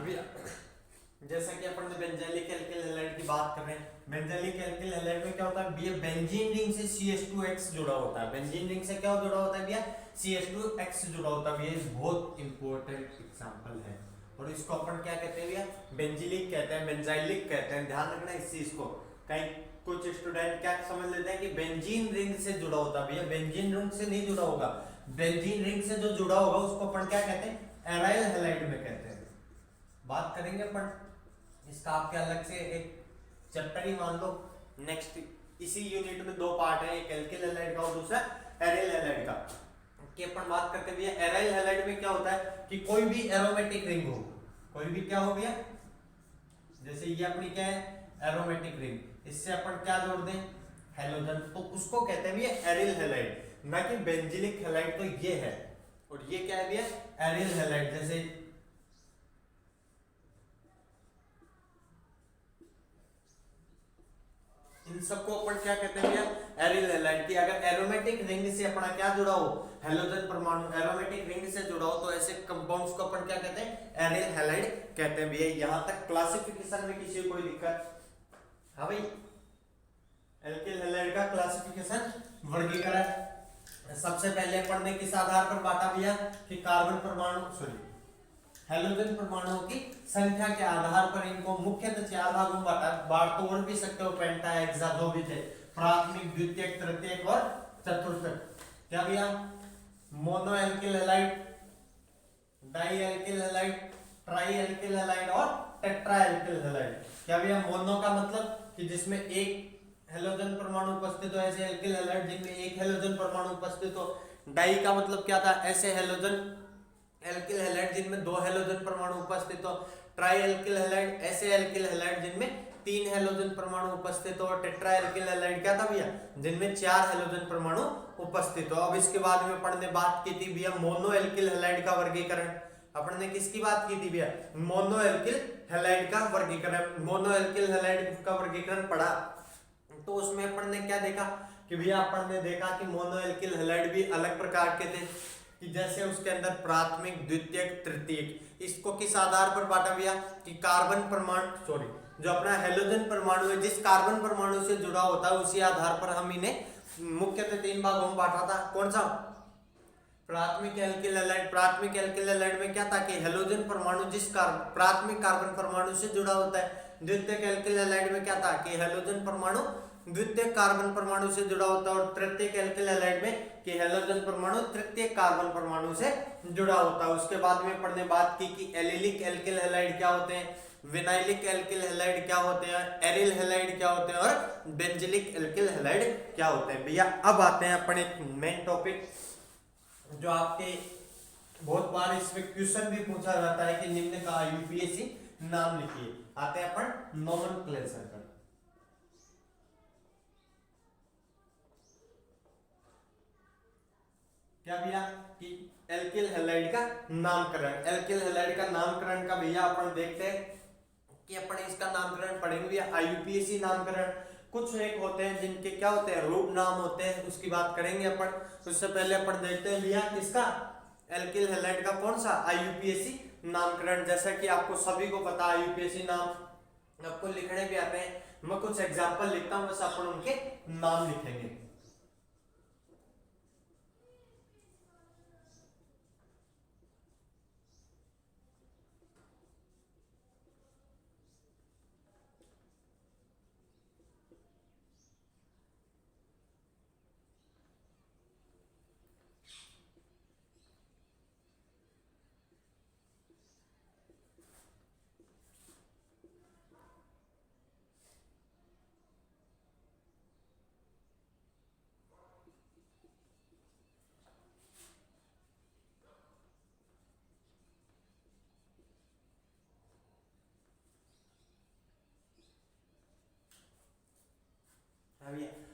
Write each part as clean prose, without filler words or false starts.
अभी जैसा कि अपन ने बेंजाइलिक एल्किल हैलाइड की बात कर रहे हैं, बेंजाइलिक एल्किल हैलाइड में क्या होता है भैया, बेंजीन रिंग से CH2X जुड़ा होता है। बेंजीन रिंग से क्या जुड़ा होता है भैया, CH2X जुड़ा होता है भैया। बहुत इंपॉर्टेंट एग्जांपल है और इसको अपन क्या कहते हैं भैया, बेंजिलिक कहते हैं, बेंजाइलिक कहते हैं। ध्यान रखना इस चीज को। कहीं कुछ स्टूडेंट क्या समझ लेते हैं कि बेंजीन रिंग से जुड़ा होता है। भैया बेंजीन रिंग से नहीं जुड़ा होगा, बेंजीन रिंग से जो जुड़ा होगा उसको अपन क्या कहते हैं, एराइल हैलाइड में कहते हैं। बात करेंगे अपन इसका, आपके अलग से एक चैप्टर ही मान लो। नेक्स्ट इसी यूनिट में दो पार्ट है, एक एल्किल हैलाइड का और दूसरा एराइल हैलाइड का। कि अपन बात करते हैं भैया एराइल हैलाइड में क्या होता है कि कोई भी एरोमेटिक रिंग हो, कोई भी क्या हो गया, जैसे ये अपनी क्या है एरोमेटिक रिंग, इससे अपन क्या जोड़ दें, हैलोजन, तो उसको कहते हैं भैया एरिल हैलाइड, ना कि बेंजिलिक हैलाइड। तो ये है और ये क्या है भैया, एरिल हैलाइड। जैसे इन सबको अपन क्या कहते हैं भैया, एरिल हैलाइड। की अगर एरोमेटिक रिंग से अपना क्या जुड़ा हो, हैलोजन परमाणु एरोमेटिक रिंग से जुड़ा हो, तो ऐसे कंपाउंड्स को अपन क्या कहते हैं, एरिल हैलाइड कहते हैं भैया। यहां तक क्लासिफिकेशन में किसी को कोई दिक्कत? हाँ भाई, एल्किल हैलाइड का क्लासिफिकेशन वर्गीकरण सबसे पहले अपन ने किस आधार पर बांटा भैया, कि कार्बन परमाणु हैलोजन परमाणुओं की संख्या के आधार पर इनको मुख्यतः चार भागों में बांटा। बांट तो और भी सकते हो, पेंटा हेक्सा जो भी थे, प्राथमिक द्वितीयक तृतीयक और चतुर्थक। क्या भैया, mono alkyl halide, di alkyl halide, tri alkyl halide और टेट्रा एल्किल हैलाइड। क्या भैया, मोनो का मतलब कि जिसमें एक हेलोजन परमाणु उपस्थित हो, ऐसे एल्किल हैलाइड जिनमें एक हेलोजन परमाणु उपस्थित हो। डाई का मतलब क्या था, ऐसे हेलोजन एल्किल हैलाइड जिनमें दो हेलोजन परमाणु उपस्थित हो। ट्राई एल्किल हैलाइड ऐसे एल्किल हैलाइड जिनमें तीन हेलोजन परमाणु उपस्थित हो। टेट्रा एल्किल हैलाइड क्या था भैया, जिनमें चार हेलोजन परमाणु उपस्थित हो। अब इसके बाद में अपन ने बात की थी भैया मोनो एल्किल हैलाइड का वर्गीकरण। अपन ने किसकी बात की थी भैया, मोनो एल्किल हैलाइड का वर्गीकरण। मोनो एल्किल हैलाइड का वर्गीकरण पढ़ा तो उसमें अपन ने क्या देखा कि भैया, अपन ने देखा कि मोनो एल्किल हैलाइड भी अलग प्रकार के थे, कि जैसे उसके अंदर प्राथमिक द्वितीयक तृतीयक। इसको किस आधार पर बांटा भैया, कि कार्बन परमाणु जो अपना हेलोजन परमाणु है, जिस कार्बन परमाणु से जुड़ा होता है उसी आधार पर हम इन्हें मुख्यतः तीन भागों में बांटा था। कौन सा, प्राथमिक एल्किल हैलाइड। प्राथमिक एल्किल हैलाइड में क्या था कि हेलोजन परमाणु जिस प्राथमिक कार्बन परमाणु से जुड़ा होता है। द्वितीयक एल्किल हैलाइड में क्या था कि हेलोजन परमाणु द्वितीय कार्बन परमाणु से जुड़ा होता है। और तृतीयक एल्किल हैलाइड में कि हेलोजन परमाणु तृतीय कार्बन परमाणु से जुड़ा होता है। उसके बाद में अपन ने बात की कि एलिलिक एल्किल हैलाइड क्या होते हैं, विनाइलिक एल्किल हैलाइड क्या होते हैं, एरिल हैलाइड क्या होते हैं और बेंजिलिक एल्किल हैलाइड क्या होते हैं। भैया अब आते हैं अपन एक मेन टॉपिक जो आपके बहुत बार इसमें क्वेश्चन भी पूछा जाता है कि निम्न का यूपीएससी नाम लिखिए। आते हैं अपन नोमेनक्लेचर पर। क्या भैया, कि एल्किल हैलाइड का नामकरण। एल्किल हैलाइड का नामकरण का भैया अपन देखते हैं कि अपन इसका नामकरण पढ़ेंगे भैया आईयूपीएसी नामकरण। कुछ एक होते हैं जिनके क्या होते हैं, रूप नाम होते हैं, उसकी बात करेंगे अपन। उससे पहले अपन देखते हैं भैया किसका, एल्किल हैलाइड का कौन सा आईयूपीएसी नामकरण। जैसा कि आपको सभी को पता आईयूपीएसी नाम आपको लिखने भी आते हैं। मैं कुछ एग्जांपल लिखता हूं, बस अपन उनके नाम लिखेंगे।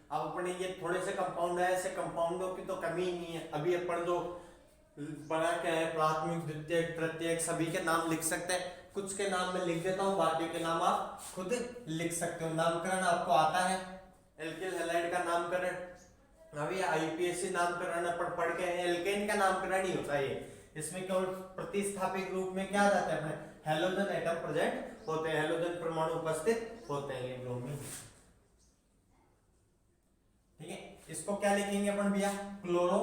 अब अपने ये थोड़े से कंपाउंड है, ऐसे कंपाउंडों की तो कमी ही नहीं है। अभी अपन जो बना के है प्राथमिक द्वितीयक तृतीयक सभी के नाम लिख सकते हैं। कुछ के नाम मैं लिख देता हूँ, बाकी के नाम आप खुद लिख सकते हो। नामकरण आपको आता है, एल्किल हैलाइड का नामकरण। अभी आईयूपीएसी नामकरण अपन पढ़ के, एल्केन का नामकरण ही होता है ये। इसमें केवल प्रतिस्थापित रूप में क्या आ जाता है अपने हेलोजन एटम प्रेजेंट होते हैं, हेलोजन परमाणु उपस्थित होते हैं, ये ब्रोमीन। ठीक है, इसको क्या लिखेंगे अपन भैया, क्लोरो,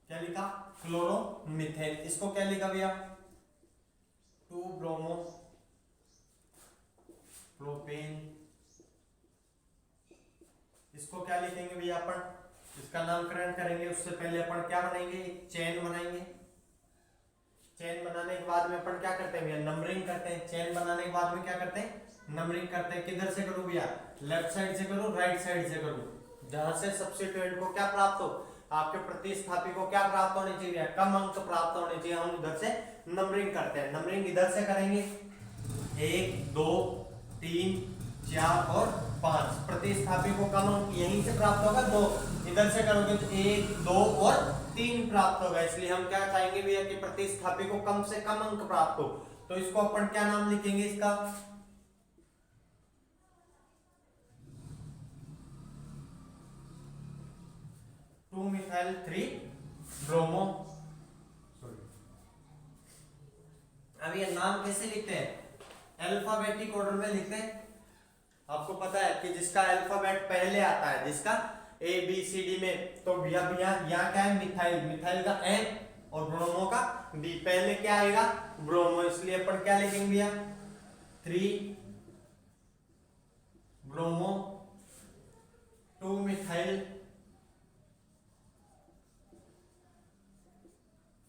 क्या लिखा, क्लोरो मिथेन। इसको क्या लिखा भैया, 2 ब्रोमो प्रोपेन। इसको क्या लिखेंगे भैया अपन, इसका नामकरण करेंगे, उससे पहले अपन क्या बनाएंगे, एक चेन बनाएंगे। चेन बनाने के बाद में अपन क्या करते हैं भैया, नंबरिंग करते हैं। चेन बनाने के बाद में क्या करते हैं, नंबरिंग करते हैं। किधर से करूं भैया, लेफ्ट साइड से करूं, राइट साइड से करूं, जहां से सब्स्टिट्यूएंट को क्या प्राप्त हो, आपके प्रतिस्थापी को क्या प्राप्त होनी चाहिए, कम अंक प्राप्त होने चाहिए, हम उधर से नंबरिंग करते हैं। नंबरिंग इधर से करेंगे, 1 2 3 4 और 5। प्रतिस्थापी को कम अंक यहीं से प्राप्त होगा 2, इधर से करोगे तो 1 2 और 3 प्राप्त होगा। इसलिए हम क्या चाहेंगे भैया कि प्रतिस्थापी को कम से कम अंक प्राप्त हो। तो इसको अपन क्या नाम लिखेंगे, इसका 2 मिथाइल 3 ब्रोमो। अब ये नाम कैसे लिखते हैं, अल्फाबेटिक ऑर्डर में लिखते हैं। आपको पता है कि जिसका अल्फाबेट पहले आता है, जिसका ए बी सी डी में, तो भैया भैया यहाँ क्या है, मिथाइल, मिथाइल का एम और ब्रोमो का डी, पहले क्या आएगा, ब्रोमो। इसलिए अपन क्या लिखेंगे भैया, 3 ब्रोमो 2 मिथाइल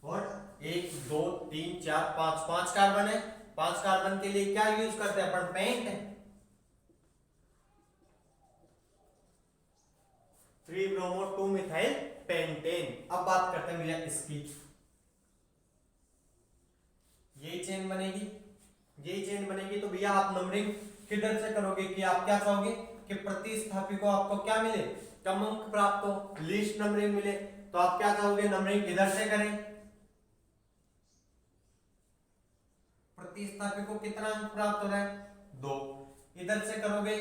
और 1 2 3 4 5, 5 कार्बन है। 5 कार्बन के लिए क्या यूज करते हैं अपन, पेंट। 3 bromo 2 methyl pentane. अब बात करते हैं भैया इसकी, यही चेन बनेगी, यही चेन बनेगी। तो भैया आप नंबरिंग किधर से करोगे, कि आप क्या चाहोगे कि प्रतिस्थापी को आपको क्या मिले, कम अंक प्राप्त हो, लीस्ट नंबरिंग मिले। तो आप क्या चाहोगे, नंबरिंग इधर से करें, प्रतिस्थापी को कितना अंक प्राप्त हो रहा है, 2। इधर से करोगे,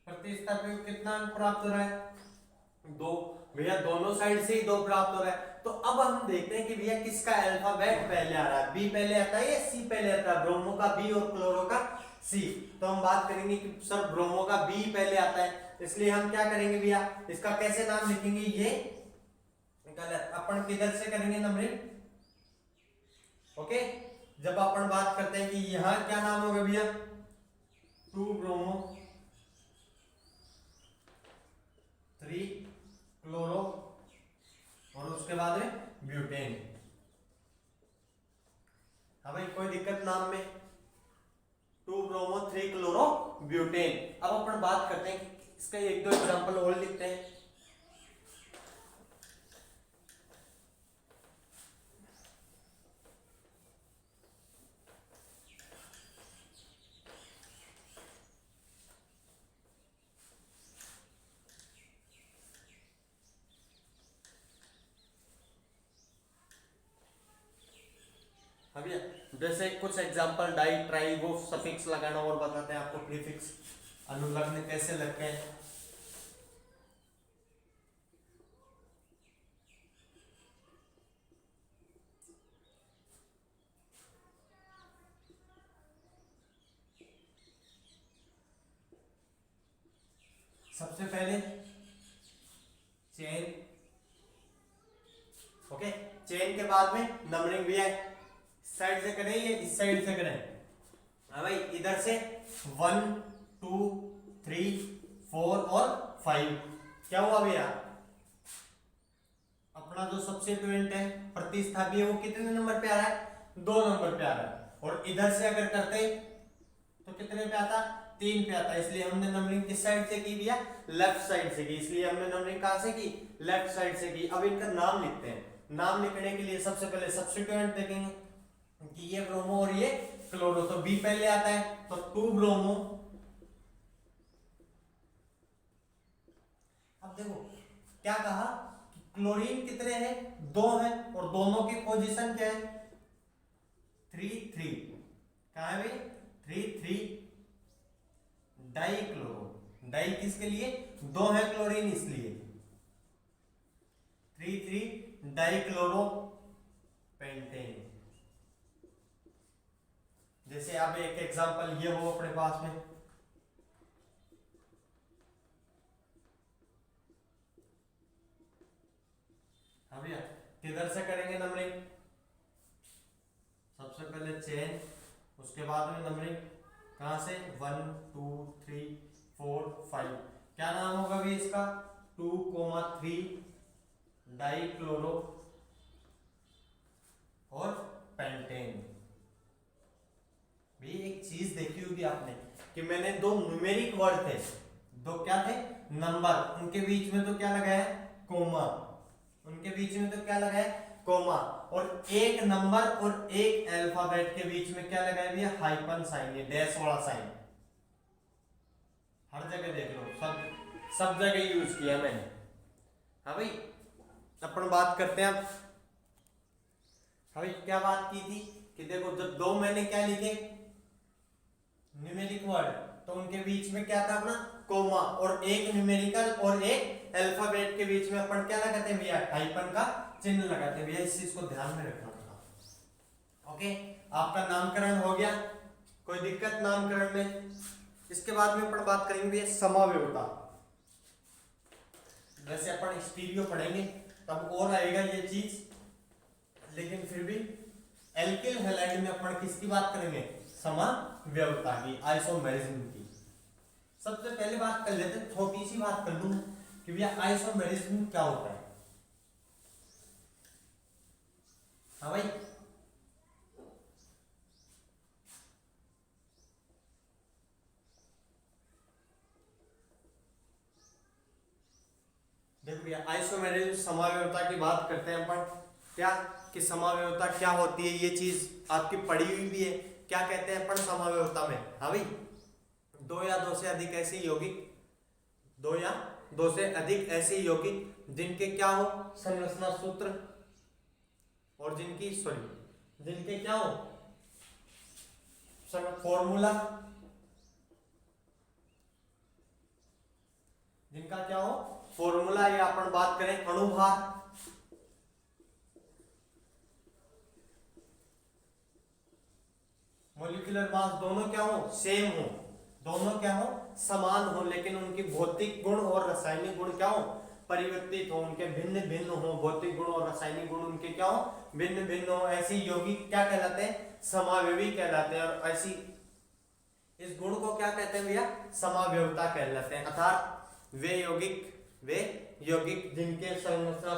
प्रतिस्थापी को कितना अंक प्राप्त हो रहा है, 2। भैया दोनों साइड से ही 2 प्राप्त हो रहा है। तो अब हम देखते हैं कि भैया किसका अल्फाबेट पहले आ रहा है, बी पहले आता है या सी पहले आता है, ब्रोमो का बी और क्लोरो का सी। तो हम बात करेंगे कि सर ब्रोमो का बी पहले आता है, इसलिए हम क्या करेंगे भैया, इसका कैसे नाम लिखेंगे, ये गलत, अपन किधर से करेंगे नंबरिंग, ओके। जब अपन बात करते हैं कि यहां क्या नाम होगा भैया, 2 ब्रोमो 3 क्लोरो और उसके बाद में ब्यूटेन। हाँ भाई, कोई दिक्कत नाम में, 2 ब्रोमो 3 क्लोरो ब्यूटेन। अब अपन बात करते हैं कि इसका 1-2 एग्जांपल और लिखते हैं। अभी जैसे कुछ एग्जांपल, डाई ट्राई वो सफिक्स लगाना और बताते हैं आपको प्रीफिक्स अनुलग्न कैसे लगते हैं। सबसे पहले चेन, ओके। चेन के बाद में नंबरिंग भी है, इस साइड से करें या इस साइड से करें, हाँ भाई इधर से 1 2 3 4 और 5। क्या हुआ भैया, अपना जो सब्स्टिट्यूएंट है, प्रतिस्थापी है, वो कितने नंबर पे आ रहा है, 2 नंबर पे आ रहा है। और इधर से अगर करते तो कितने पे आता, 3 पे आता है। इसलिए हमने नंबरिंग किस साइड से की भैया, लेफ्ट साइड से की। इसलिए हमने नंबरिंग कहां से की, लेफ्ट साइड से की। अब इनका नाम लिखते हैं। नाम लिखने के लिए सबसे पहले सब्स्टिट्यूएंट देखेंगे कि ये ब्रोमो और ये क्लोरो, तो बी पहले आता है, तो 2 ब्रोमो। अब देखो क्या कहा, क्लोरीन कितने हैं, 2 हैं, और दोनों की पोजीशन क्या है, 3 3। कहां है भाई, 3 3 डाइक्लोरो। डाई किसके लिए, दो है क्लोरीन इसलिए 3,3 डाइक्लोरो पेंटेन। जैसे अब एक एग्जांपल ये हो अपने पास में, हाँ भैया किधर से करेंगे नंबरिंग, सबसे पहले चेन, उसके बाद में नंबरिंग कहां से 1 2 3 4 5, क्या नाम होगा भी इसका 2,3 डाइक्लोरो और पेंटेन। भी एक चीज देखी होगी आपने कि मैंने दो न्यूमेरिक वर्ड थे, दो क्या थे नंबर, उनके बीच में तो क्या लगाया कोमा, उनके बीच में तो क्या लगाया कोमा, और एक नंबर और एक अल्फाबेट के बीच में क्या लगाया भैया हाइपन साइन, ये डैश वाला साइन हर जगह देख लो, सब जगह यूज किया मैंने। हाँ भाई अपन बात करते हैं अब, हाँ भाई क्या बात की थी कि देखो जब दो मैंने क्या लिखे न्यूमेरिक वर्ड, तो उनके बीच में क्या था अपना कोमा, और एक न्यूमेरिकल और एक अल्फाबेट के बीच में अपन क्या लगाते हैं भैया हाइपन का चिन्ह लगाते हैं भैया, इस चीज को ध्यान में रखना पड़ेगा। ओके आपका नामकरण हो गया, कोई दिक्कत नामकरण में। इसके बाद में अपन बात करेंगे भैया समावयवता, वैसे अपन स्टीरियो पढ़ेंगे तब और आएगा ये चीज, लेकिन फिर भी एल्किल हैलाइड में अपन किसकी बात करेंगे समावयवता की, आइसोमेरिज्म की। सबसे पहले बात कर लेते हैं, छोटी सी बात कर लूं कि भैया आइसोमेरिज्म क्या होता है। हाँ भाई देखो भैया आइसोमेरिज्म समावयवता की बात करते हैं अपन, क्या कि समावयवता क्या होती है, ये चीज आपकी पढ़ी हुई भी है, क्या कहते हैं अपन समावयवता में। हाँ भाई दो या दो से अधिक ऐसे यौगिक, दो या दो से अधिक ऐसे यौगिक जिनके क्या हो संरचना सूत्र, और जिनके क्या हो फॉर्मूला, जिनका क्या हो फॉर्मूला, या अपन बात करें अणुभार, मॉलिक्यूलर मास, दोनों क्या हो सेम हो, दोनों क्या हो समान हो, लेकिन उनकी भौतिक गुण और रासायनिक गुण क्या हो परिवर्तित हो, उनके भिन्न भिन्न हो, भौतिक गुण और रासायनिक गुण उनके क्या हो भिन्न भिन्न हो, ऐसे यौगिक क्या कहलाते हैं समावयवी कहलाते हैं, और ऐसी इस गुण को क्या कहते हैं भैया समावयवता कहलाते हैं। अर्थात वे यौगिक जिनके संरचना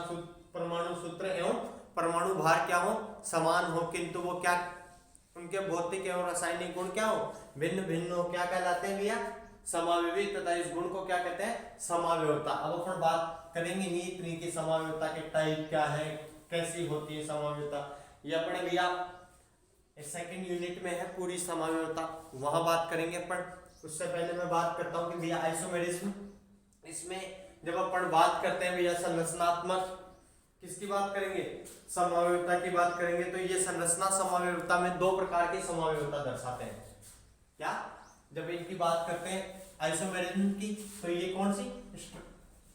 परमाणु सूत्र एवं परमाणु भार क्या हो समान हो, किंतु वो क्या उनके भौतिक एवं रासायनिक गुण क्या हो भिन्न भिन्न हो, क्या कहलाते हैं भैया समावयवी, तथा इस गुण को क्या कहते हैं समावयवता। अब अपन बात करेंगे नीत की समावयवता के टाइप क्या है, कैसी होती है समावयवता, ये अपने भैया सेकंड यूनिट में है पूरी समावयवता, वहां बात करेंगे अपन। उससे पहले मैं बात करता हूं कि भैया आइसोमेरिज्म, इसमें जब अपन बात करते हैं भैया संरचनात्मक, किसकी बात करेंगे समावयवता की बात करेंगे, तो ये संरचना समावयवता में दो प्रकार की समावयवता दर्शाते हैं। क्या जब इनकी बात करते हैं आइसोमेरिज्म की, तो ये कौन सी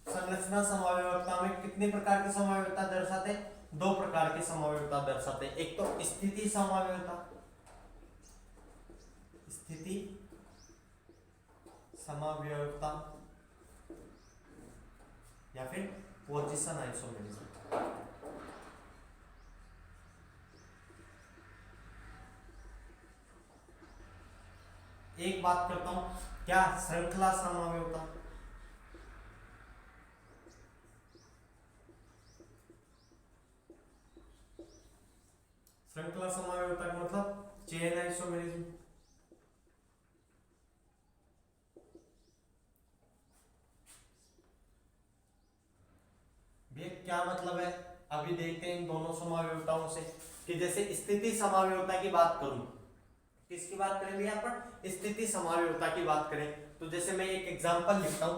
संरचना समावयवता में कितने प्रकार की समावयवता दर्शाते हैं, दो प्रकार की समावयवता दर्शाते हैं। एक तो स्थिति समावयवता, स्थिति समावयवता, या फिर पोजीशन आइसोमेरिज्म। एक बात करता हूं क्या श्रृंखला समावयवता, श्रृंखला समावयवता का मतलब चेन आइसोमेरिज्म। क्या मतलब है अभी देखते हैं इन दोनों समावयवताओं से, कि जैसे स्थिति समावयवता की बात करूं, किसकी बात करें भैया अपन स्थिति समावयवता की बात करें, तो जैसे मैं एक एग्जांपल लिखता हूं,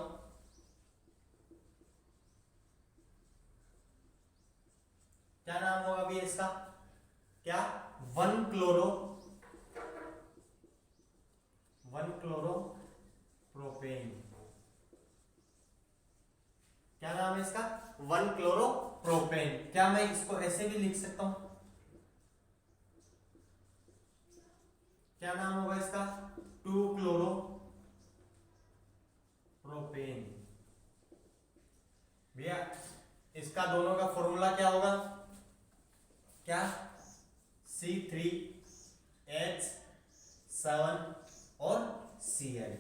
क्या नाम होगा भैया इसका, क्या 1 क्लोरो प्रोपेन, क्या नाम है इसका? 1 क्लोरोप्रोपेन। क्या मैं इसको ऐसे भी लिख सकता हूं? क्या नाम होगा इसका? 2 क्लोरोप्रोपेन। भैया इसका दोनों का फॉर्मूला क्या होगा? क्या? C3H7 और Cl।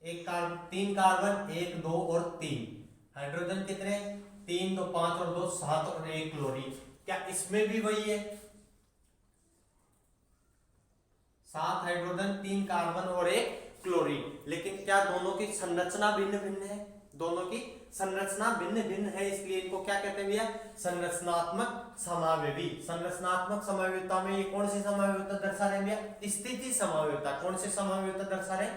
एक कार्बन, 3 कार्बन, 1 2 और 3 हाइड्रोजन। कितने? 3 2 5 और 2 7 और 1 क्लोरीन। क्या इसमें भी वही है? 7 हाइड्रोजन, 3 कार्बन और 1 क्लोरीन। लेकिन क्या दोनों की संरचना भिन्न भिन्न है? दोनों की संरचना भिन्न भिन्न है, इसलिए इनको क्या कहते हैं भैया? संरचनात्मक समावयवी। संरचनात्मक समावयवता में ये कौन सी समावयवता दर्शा रहे हैं भैया? स्थिति समावयवता। कौन सी समावयवता दर्शा रहे?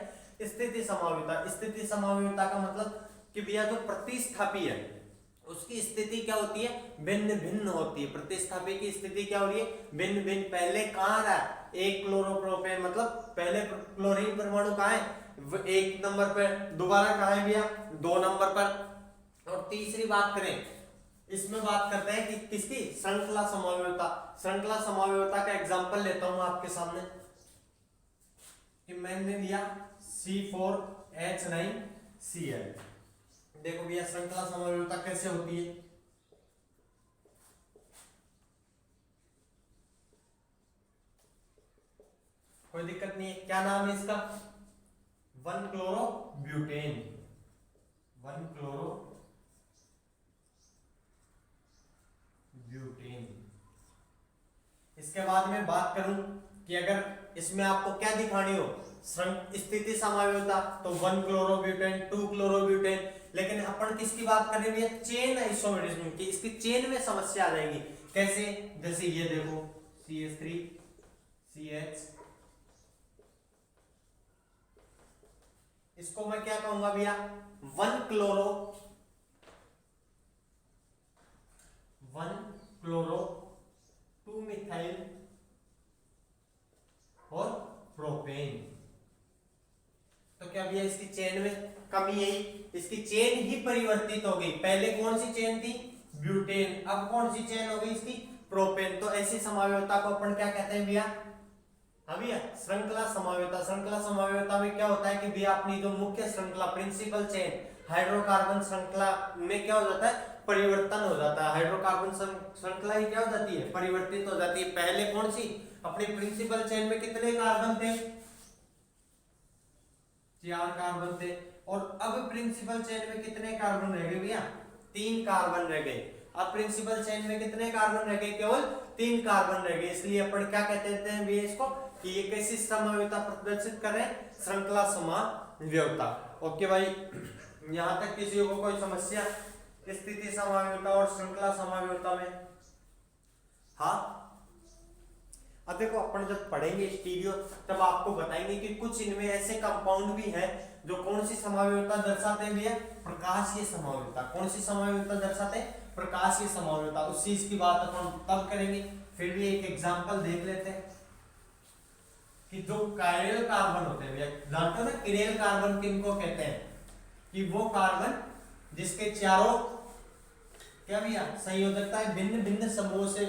स्थिति समावयवता। स्थिति समावयवता का मतलब कि भैया जो प्रतिस्थापी है उसकी स्थिति क्या होती है? भिन्न भिन्न होती है। प्रतिस्थापी की स्थिति क्या हो रही है? भिन्न भिन्न। पहले कहां रहा? 1 क्लोरोप्रोपेन, मतलब पहले क्लोरीन परमाणु कहां है? 1 नंबर पर। दोबारा कहां है भैया? 2 नंबर पर। और तीसरी बात करें, इसमें बात करते हैं कि किसकी? श्रृंखला समावयवता। श्रृंखला समावयवता का एग्जांपल लेता हूं आपके सामने कि मैंने लिया C4H9Cl। देखो भैया श्रृंखला समावयवता कैसे होती है? कोई दिक्कत नहीं है। क्या नाम है इसका? 1 क्लोरोब्यूटेन। 1 क्लोरोब्यूटेन। इसके बाद में बात करूं कि अगर इसमें आपको क्या दिखानी हो? स्थिति समावयवता, तो 1 क्लोरोब्यूटेन, 2 क्लोरोब्यूटेन। लेकिन अपन किसकी बात कर रहे हैं? चेन आइसोमेरिज्म की। इसकी चेन में समस्या आ जाएगी। कैसे? जैसे ये देखो CH3CH, इसको मैं क्या कहूंगा भैया? 1 क्लोरो 2 मिथाइल और प्रोपेन। तो क्या भैया इसकी चेन में कमी आई? इसकी चेन ही परिवर्तित हो गई। पहले कौन सी चेन थी? ब्यूटेन। अब कौन सी चेन हो गई इसकी? प्रोपेन। तो ऐसी समावयवता को अपन क्या कहते हैं भैया? हाँ भैया, श्रृंखला समावयवता। श्रृंखला समावयवता में क्या होता है कि भैया अपनी जो मुख्य श्रृंखला, प्रिंसिपल चेन, हाइड्रोकार्बन श्रृंखला में क्या हो जाता है? परिवर्तन हो जाता है। हाइड्रोकार्बन श्रृंखला ही क्या हो जाती है? परिवर्तित हो जाती है। पहले कौन सी? अपनी प्रिंसिपल चेन में कितने कार्बन थे? 4 कार्बन थे। और अब प्रिंसिपल चेन में कितने कार्बन रह गए भैया? 3 कार्बन रह गए। अब प्रिंसिपल चेन में कितने कार्बन रह गए? केवल 3 कार्बन रह गए। इसलिए अपन क्या कहते हैं भैया इसको? कि ये कैसी समावयवता प्रदर्शित कर रहे हैं? श्रृंखला समावयवता। ओके भाई, यहां तक किसी को कोई समस्या स्थिति समावयवता और श्रृंखला समावयवता में? हाँ, अब देखो अपन जब पढ़ेंगे स्टीरियो तब आपको बताएंगे कि कुछ इनमें ऐसे कंपाउंड भी हैं जो कौन सी समावयवता दर्शाते हैं भैया? प्रकाशीय समावयवता। कौन सी समावयवता दर्शाते हैं? प्रकाशीय समावयवता। उस चीज की बात अपन तब करेंगे। फिर भी एक एग्जांपल देख लेते हैं कि जो कायरल कार्बन होते हैं भैया, जानते हो ना किरेल कार्बन किनको कहते हैं? कि वो कार्बन जिसके चारों क्या भैया संयोजकताएं भिन्न भिन्न समूहों से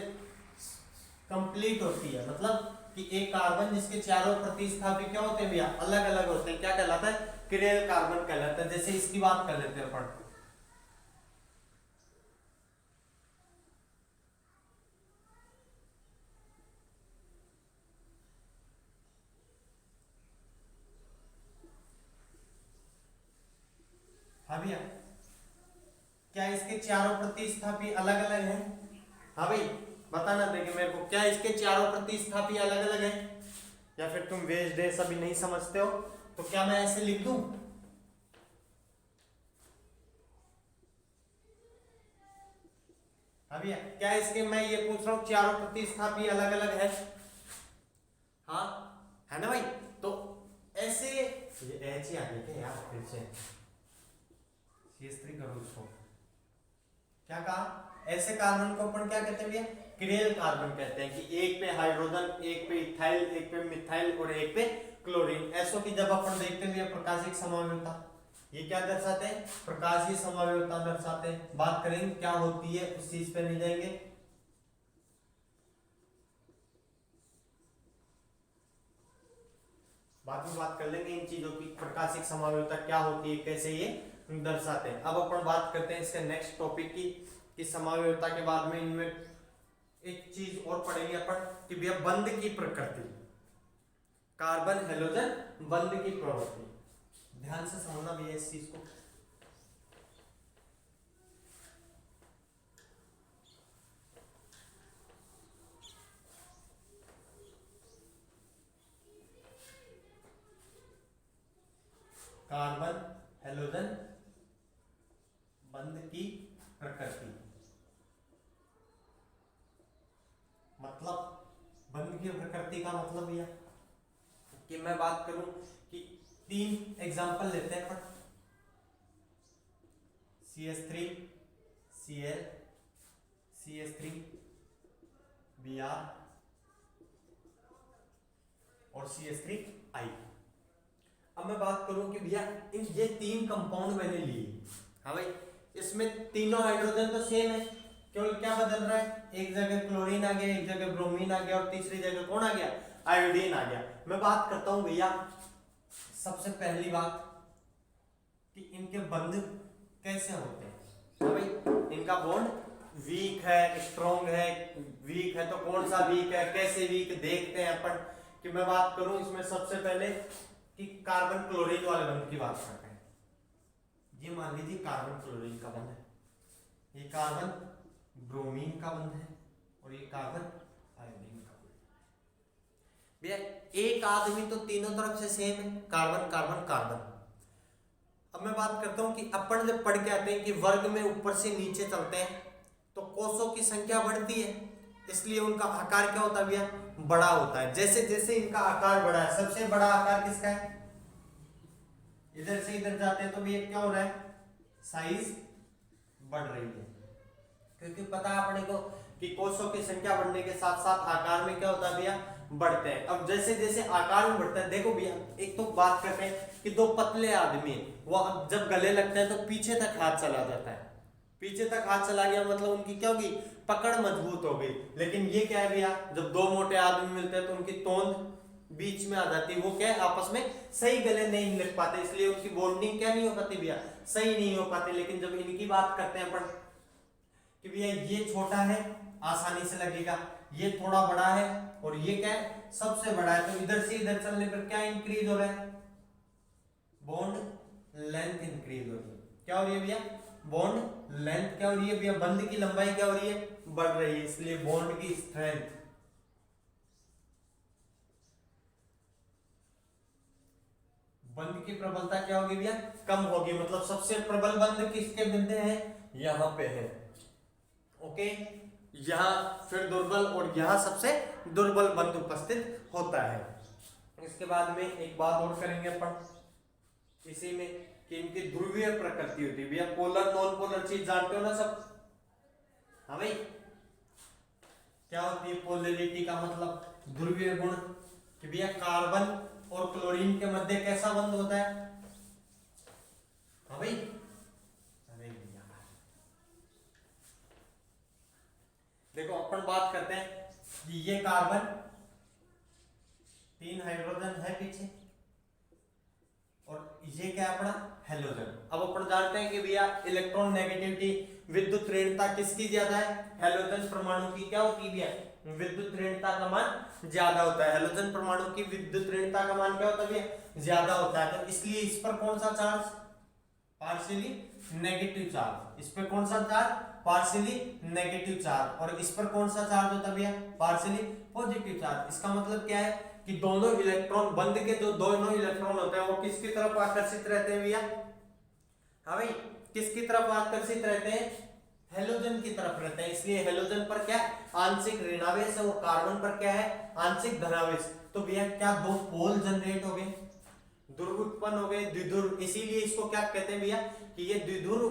कंप्लीट होती है। मतलब कि एक कार्बन जिसके चारों प्रतिस्थापी क्या होते हैं भैया? अलग अलग होते हैं। क्या कहलाता है? किरेल कार्बन कहलाता है। जैसे इसकी बात कर लेते हैं अपन। हाँ भैया, क्या इसके चारों प्रतिस्थापी अलग अलग हैं? हाँ भाई बताना देखिए मेरे को, क्या इसके चारों प्रतिस्थापी अलग अलग हैं? या फिर तुम वेज डेस अभी नहीं समझते हो तो क्या मैं ऐसे लिख दूं? हाँ भैया, क्या इसके मैं ये पूछ रहा हूं चारों प्रतिस्थापी अलग अलग है? हाँ है ना भाई। तो ऐसे ये एच ही आ गई क्या यार? फिर से CH3 करो इसको। क्या कहा? ऐसे कार्बन को अपन क्या कहते हैं भैया? किरेल कार्बन कहते हैं। कि एक पे हाइड्रोजन, एक पे इथाइल, एक पे मिथाइल और एक पे क्लोरीन। ऐसो की जब अपन देखते हैं भैया प्रकाशिक समावयवता, ये क्या दर्शाते हैं? प्रकाशीय समावयवता दर्शाते हैं। बात करेंगे क्या होती है, उस चीज पे नहीं जाएंगे। बाद में बात कर लेंगे इन चीजों की, प्रकाशिक समावयवता क्या होती है, कैसे ये दर्शाते हैं। अब अपन बात करते हैं इसके नेक्स्ट टॉपिक की, कि समावयवता के बाद में इनमें एक चीज और पढ़ेंगे अपन कि भैया बंध की प्रकृति, कार्बन हेलोजन बंध की प्रवृत्ति। ध्यान से समझना भैया इस चीज को। कार्बन हेलोजन बंध की प्रकृति मतलब, बंध की प्रकृति का मतलब भैया कि मैं बात करूं कि 3 एग्जांपल लेते हैं अपन, CH3 Cl CH3 Br और CH3I। अब मैं बात करूं कि भैया इन ये 3 कंपाउंड मैंने लिए, हाँ भाई, इसमें तीनों हाइड्रोजन तो सेम है, केवल क्या बदल रहा है, एक जगह क्लोरीन आ गया, एक जगह ब्रोमीन आ गया और तीसरी जगह कौन आ गया, आयोडीन आ गया। मैं बात करता हूं भैया सबसे पहली बात कि इनके बंध कैसे होते हैं। हाँ भाई, इनका बॉन्ड वीक है, स्ट्रॉन्ग है, वीक है तो कौन सा वीक है, कैसे वीक देखते हैं अपन। कि मैं बात करूं इसमें सबसे पहले कि कार्बन क्लोरीन वाले बंध की बात करते हैं। ये मान लीजिए कार्बन क्लोरीन का बंध है, ये कार्बन ब्रोमीन का बंध है और ये कार्बन आयोडीन का बंध है। भैया एक आदमी तो तीनों तरफ से सेम है, कार्बन कार्बन कार्बन। अब मैं बात करता हूं कि अपन जब पढ़ के आते हैं कि वर्ग में ऊपर से नीचे चलते हैं तो कोषों की संख्या बढ़ती है, इसलिए उनका आकार क्या होता है भैया, बड़ा होता है। जैसे जैसे इनका आकार बढ़ा है, सबसे बड़ा आकार किसका है, इधर से इधर जाते हैं तो भैया क्या हो रहा है, साइज बढ़ रही है, क्योंकि पता है अपने को कि कोषों की संख्या बढ़ने के साथ साथ आकार में क्या होता है भैया, बढ़ते हैं। अब जैसे जैसे आकार में बढ़ता है, देखो भैया एक तो बात करते हैं कि 2 पतले आदमी वो जब गले लगते हैं तो पीछे तक हाथ चला जाता है, पीछे तक हाथ चला गया मतलब उनकी क्या होगी, पकड़ मजबूत हो गई। लेकिन ये क्या है भैया, जब 2 मोटे आदमी मिलते हैं तो उनकी तोंद बीच में आ जाती है, वो क्या है आपस में सही गले नहीं लग पाते, इसलिए उनकी बॉन्डिंग क्या नहीं हो पाती भैया, सही नहीं हो पाती। लेकिन जब इनकी बात करते हैं अपन कि भैया ये छोटा है आसानी से लगेगा, ये थोड़ा बड़ा है और ये क्या है सबसे बड़ा है, तो इधर से इधर चलने पर क्या इंक्रीज हो रहा है, बॉन्ड लेंथ इंक्रीज हो रही है। क्या हो रही है भैया, बॉन्ड लेंथ क्या हो रही है भैया, बंध की लंबाई क्या हो रही है, बढ़ रही है, इसलिए बॉन्ड की स्ट्रेंथ, बंध की प्रबलता क्या होगी भैया, कम होगी। मतलब सबसे प्रबल बंध किसके बनते हैं, यहां पे है, ओके, यहां फिर दुर्बल और यहां सबसे दुर्बल बंध उपस्थित होता है। इसके बाद में एक बात और करेंगे अपन इसी में कि इनकी ध्रुवीय प्रकृति होती है भैया, पोलर नॉन पोलर चीज जानते हो ना सब, हाँ भाई, क्या होती है पोलरिटी का मतलब ध्रुवीय गुण, कि भैया कार्बन और क्लोरीन के मध्य कैसा बंध होता है, हाँ भाई, अरे भैया देखो अपन बात करते हैं कि ये कार्बन 3 हाइड्रोजन है पीछे और ये क्या है अपना हेलोजन। अब अपन जानते हैं कि भैया इलेक्ट्रॉन नेगेटिविटी विद्युत ऋणता किसकी ज्यादा है, हेलोजन परमाणु की क्या होती है भैया, विद्युत ऋणता का मान ज्यादा होता है, हेलोजन परमाणु की विद्युत ऋणता का मान क्या होता है भैया, ज्यादा होता है। तो इसलिए इस पर कौन सा चार्ज, पार्शियली नेगेटिव चार्ज, इस पर कौन सा चार्ज, पार्शियली नेगेटिव चार्ज, और इस पर कौन सा चार्ज होता है भैया, पार्शियली पॉजिटिव चार्ज। इसका मतलब क्या है कि दोनों इलेक्ट्रॉन बंध के जो दोनों इलेक्ट्रॉन होते हैं वो किसकी तरफ आकर्षित रहते हैं भैया, हाँ भाई, किसकी तरफ आकर्षित रहते हैं, हेलोजन की तरफ रहते हैं। इसलिए हेलोजन पर क्या आंशिक ऋणावेश है और कार्बन पर क्या है आंशिक धनावेश। तो भैया क्या 2 पोल जनरेट हो गए, ध्रुव उत्पन्न हो गए, द्विध्रुव। इसीलिए इसको क्या कहते हैं भैया कि ये द्विध्रुव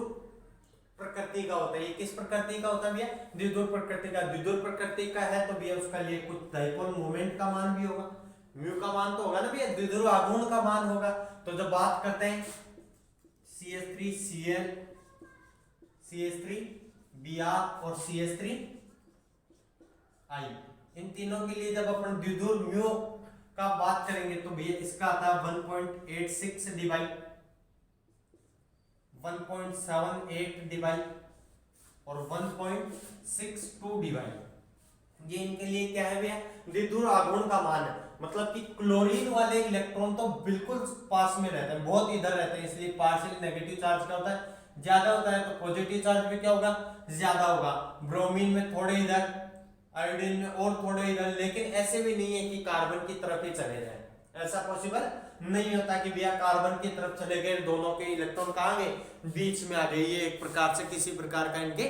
प्रकृति का होता है। ये किस प्रकृति का होता है भैया, द्विध्रुव प्रकृति का। द्विध्रुव प्रकृति का है तो भैया उसका लिए कुछ डाइपोल मोमेंट का मान भी होगा, म्यू का मान तो होगा ना भैया, द्विध्रुव आघूर्ण का मान होगा। तो जब बात करते हैं CH3 Cl, CH3 Br और CH3 I, इन तीनों के लिए जब अपन द्विध्रुव म्यू का बात करेंगे तो भैया इसका आता है 1.86 डिवाइड 1.78 डिवाइड और 1.62 डिवाइड। ये इनके लिए क्या है भैया, द्विध्रुव आघूर्ण का मान है। मतलब कि क्लोरीन वाले इलेक्ट्रॉन तो बिल्कुल पास में रहते हैं, बहुत इधर रहते हैं, इसलिए पार्शियल नेगेटिव चार्ज क्या होता है, ज्यादा होता है। तो पॉजिटिव चार्ज भी क्या होगा, ज्यादा होगा। ब्रोमीन में थोड़े इधर, आयोडीन में और थोड़े इधर। लेकिन ऐसे भी नहीं है कि कार्बन की तरफ ही चले जाए, ऐसा पॉसिबल नहीं होता कि भैया कार्बन की तरफ चले गए, दोनों के इलेक्ट्रॉन कहाँ गए, बीच में आ गए। ये एक प्रकार से किसी प्रकार का इनके